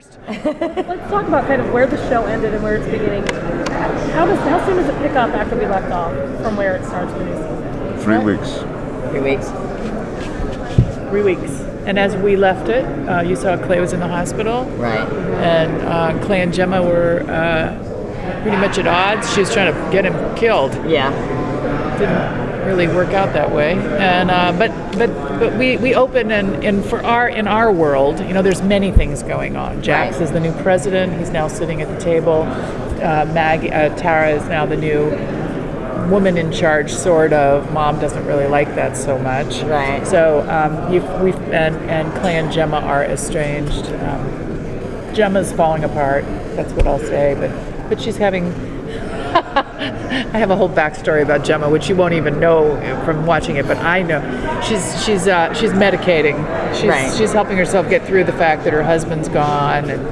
first. Let's talk about kind of where the show ended and where it's beginning. How soon does it pick up after we left off from where it starts the new season? 3 weeks. 3 weeks. 3 weeks. And as we left it, you saw Clay was in the hospital. Right. And Clay and Gemma were pretty much at odds. She was trying to get him killed. Yeah. Didn't really work out that way. And but we open and in our world, there's many things going on. Jax Right. is the new president. He's now sitting at the table. Tara is now the new woman in charge, sort of. Mom doesn't really like that so much. Right. So and Clay and Gemma are estranged. Gemma's falling apart. That's what I'll say. But she's having. I have a whole backstory about Gemma, which you won't even know from watching it, but I know she's medicating. She's helping herself get through the fact that her husband's gone and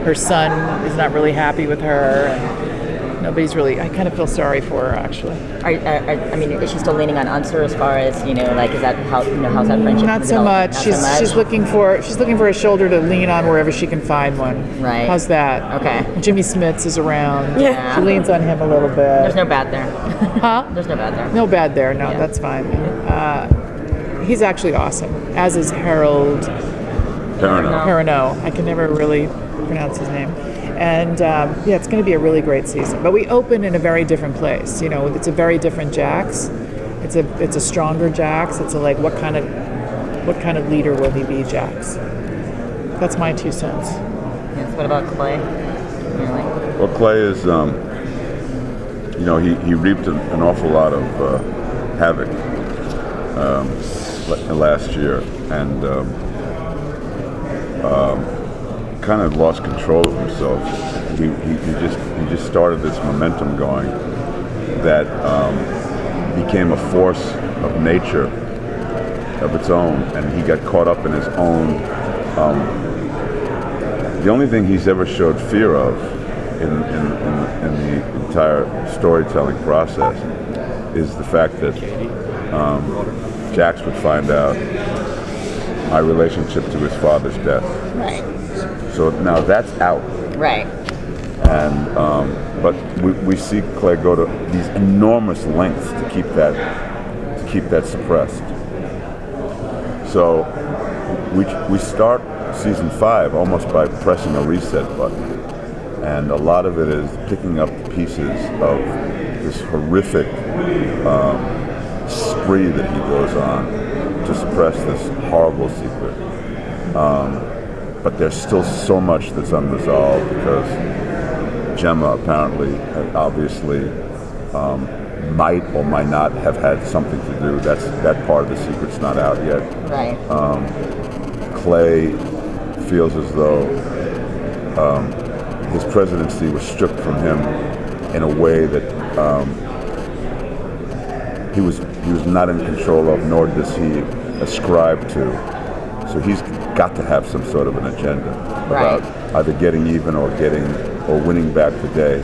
her son is not really happy with her. And nobody's really. I kind of feel sorry for her, actually. I mean, is she still leaning on Unser as far as is that how how's that friendship? Not so much. Not She's so much? she's looking for a shoulder to lean on wherever she can find one. Right. How's that? Okay. Jimmy Smits is around. Yeah. She leans on him a little bit. There's no bad there. Huh? There's no bad there. No bad there. No, Yeah. that's fine. He's actually awesome, as is Harold Perrineau. I can never really pronounce his name. And it's going to be a really great season. But we open in a very different place. It's a very different Jax. It's a stronger Jax. It's what kind of leader will he be, Jax? That's my 2 cents. Yes. What about Clay? Really? Well, Clay is, he reaped an awful lot of havoc last year, and kind of lost control of himself. He just started this momentum going that became a force of nature of its own, and he got caught up in his own. The only thing he's ever showed fear of in the entire storytelling process is the fact that Jax would find out my relationship to his father's death. Right. So now that's out. Right. And but we see Clay go to these enormous lengths to keep that suppressed. So we start season 5 almost by pressing a reset button, and a lot of it is picking up the pieces of this horrific spree that he goes on to suppress this horrible secret. But there's still so much that's unresolved because Gemma apparently, obviously, might or might not have had something to do. That part of the secret's not out yet. Right. Clay feels as though his presidency was stripped from him in a way that he was not in control of, nor does he ascribe to. So he's got to have some sort of an agenda about either getting even or winning back the day.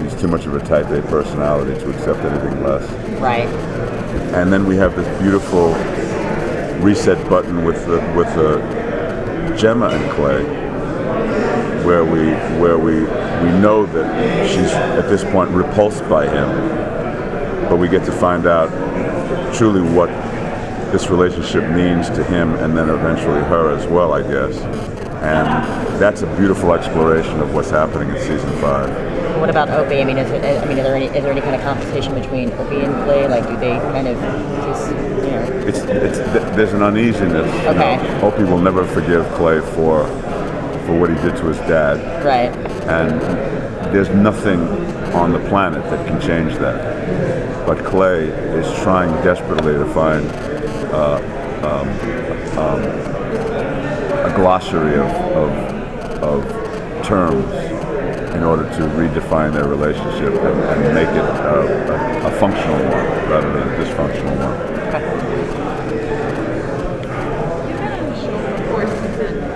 He's too much of a type A personality to accept anything less. Right. And then we have this beautiful reset button with Gemma and Clay, where we know that she's at this point repulsed by him, but we get to find out truly what this relationship means to him, and then eventually her as well, I guess. And that's a beautiful exploration of what's happening in season 5. What about Opie? I mean, is there any kind of conversation between Opie and Clay? Do they kind of just There's an uneasiness. Okay. Opie will never forgive Clay for what he did to his dad. Right. And there's nothing on the planet that can change that. But Clay is trying desperately to find a glossary of terms in order to redefine their relationship and make it a functional one rather than a dysfunctional one.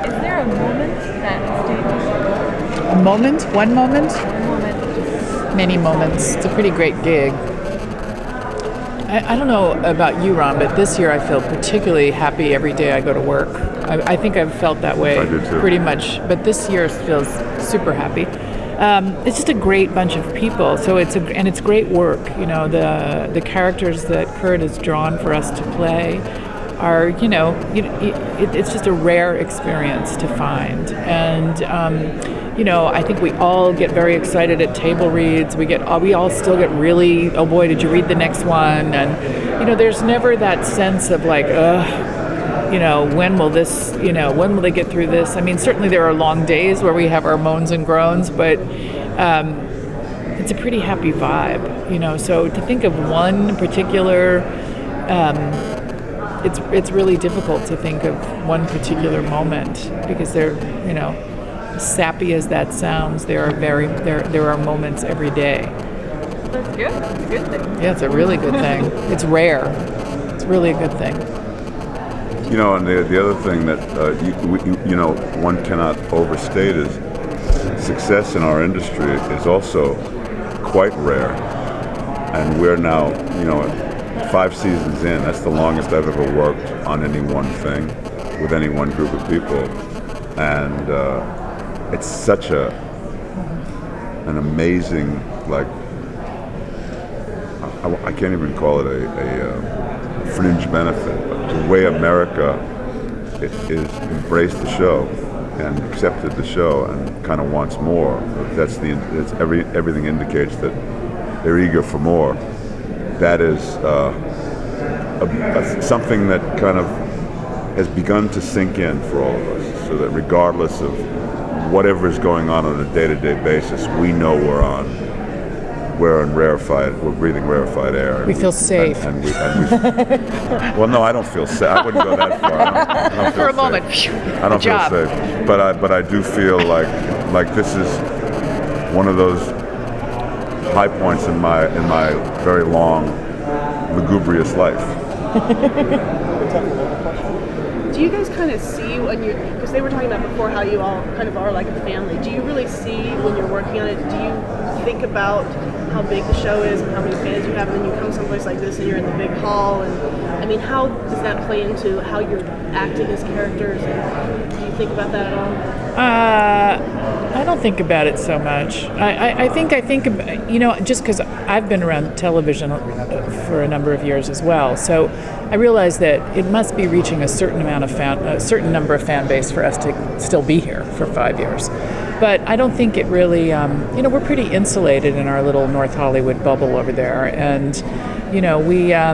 Is there a moment that stayed? A moment? One moment? One moment. Many moments. It's a pretty great gig. I don't know about you, Ron, but this year I feel particularly happy every day I go to work. I think I've felt that way I do too. pretty much. But this year feels super happy. It's just a great bunch of people. So it's great work. You know, the characters that Kurt has drawn for us to play are, it's just a rare experience to find. And, I think we all get very excited at table reads. We all still get really, oh boy, did you read the next one? And, there's never that sense of like, when will they get through this? I mean, certainly there are long days where we have our moans and groans, but it's a pretty happy vibe, so to think of one particular, it's really difficult to think of one particular moment because they're, sappy as that sounds, there are moments every day. That's good. It's a good thing. Yeah, it's a really good thing. It's rare. It's really a good thing. And the other thing that one cannot overstate is success in our industry is also quite rare, and we're now 5 seasons in. That's the longest I've ever worked on any one thing with any one group of people, and it's such an amazing, like, I can't even call it a fringe benefit, but the way America is embraced the show and accepted the show and kind of wants more. Everything indicates that they're eager for more. That is something that kind of has begun to sink in for all of us, so that regardless of whatever is going on a day-to-day basis, we know we're breathing rarefied air. We feel safe. Well, no, I don't feel safe. I wouldn't go that far. I don't feel For a safe. moment. I don't feel safe. But I do feel like this is one of those high points in my very long, lugubrious life. Do you guys kind of see when because they were talking about before how you all kind of are like a family. Do you really see when you're working on it, do you think about how big the show is and how many fans you have, and then you come someplace like this and you're in the big hall, and I mean, how does that play into how you're acting as characters, and do you think about that at all? I don't think about it so much. I think, just because I've been around television for a number of years as well, so I realize that it must be reaching a certain number of fan base for us to still be here for 5 years. But I don't think it really, we're pretty insulated in our little North Hollywood bubble over there, and we. I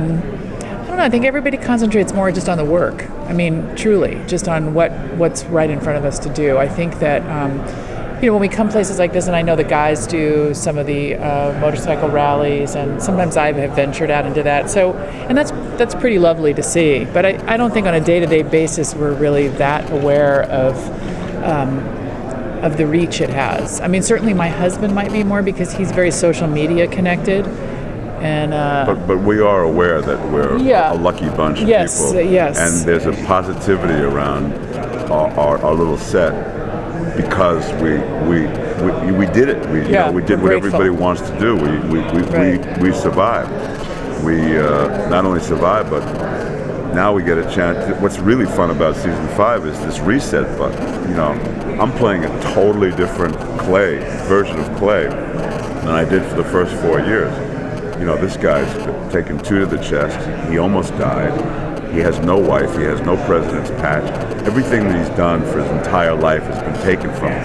don't know, I think everybody concentrates more just on the work. I mean, truly, just on what's right in front of us to do. I think that, when we come places like this, and I know the guys do some of the motorcycle rallies, and sometimes I have ventured out into that. So, and that's pretty lovely to see. But I don't think on a day-to-day basis we're really that aware of the reach it has. I mean, certainly my husband might be more because he's very social media connected. And, but we are aware that we're a lucky bunch of people. Yes. And there's a positivity around our little set because we did it. We did what everybody wants to do. We survived. We not only survived, but now we get a chance. What's really fun about season 5 is this reset button. I'm playing a totally different version of Clay than I did for the first 4 years. This guy's taken 2 to the chest. He almost died. He has no wife. He has no president's patch. Everything that he's done for his entire life has been taken from him.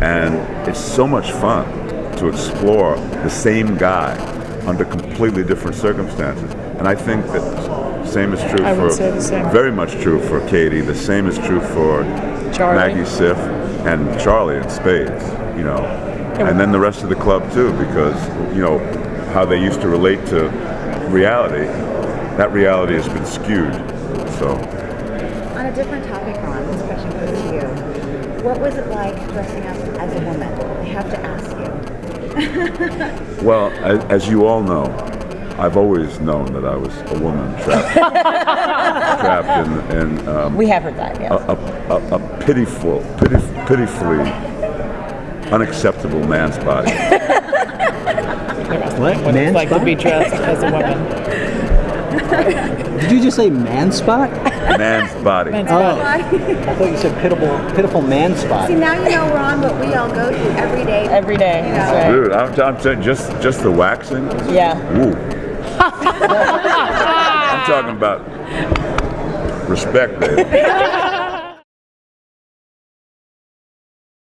And it's so much fun to explore the same guy under completely different circumstances. And I think that the same is true very much true for Katey. The same is true for Charlie. Maggie Siff and Charlie in spades. And then the rest of the club too, because how they used to relate to reality, that reality has been skewed. So, on a different topic, Ron, this question goes to you. What was it like dressing up as a woman? I have to ask you. Well, as you all know, I've always known that I was a woman trapped in We have heard that, yes. a pitifully unacceptable man's body. What? What it's like to be dressed as a woman. Did you just say man spot? man's body. Man's Oh, body. I thought you said pitiful man spot. See, now you know, Ron, what we all go through every day. Every day. You That's know. right. Dude, I'm saying just the waxing. Yeah. Woo. I'm talking about respect, baby.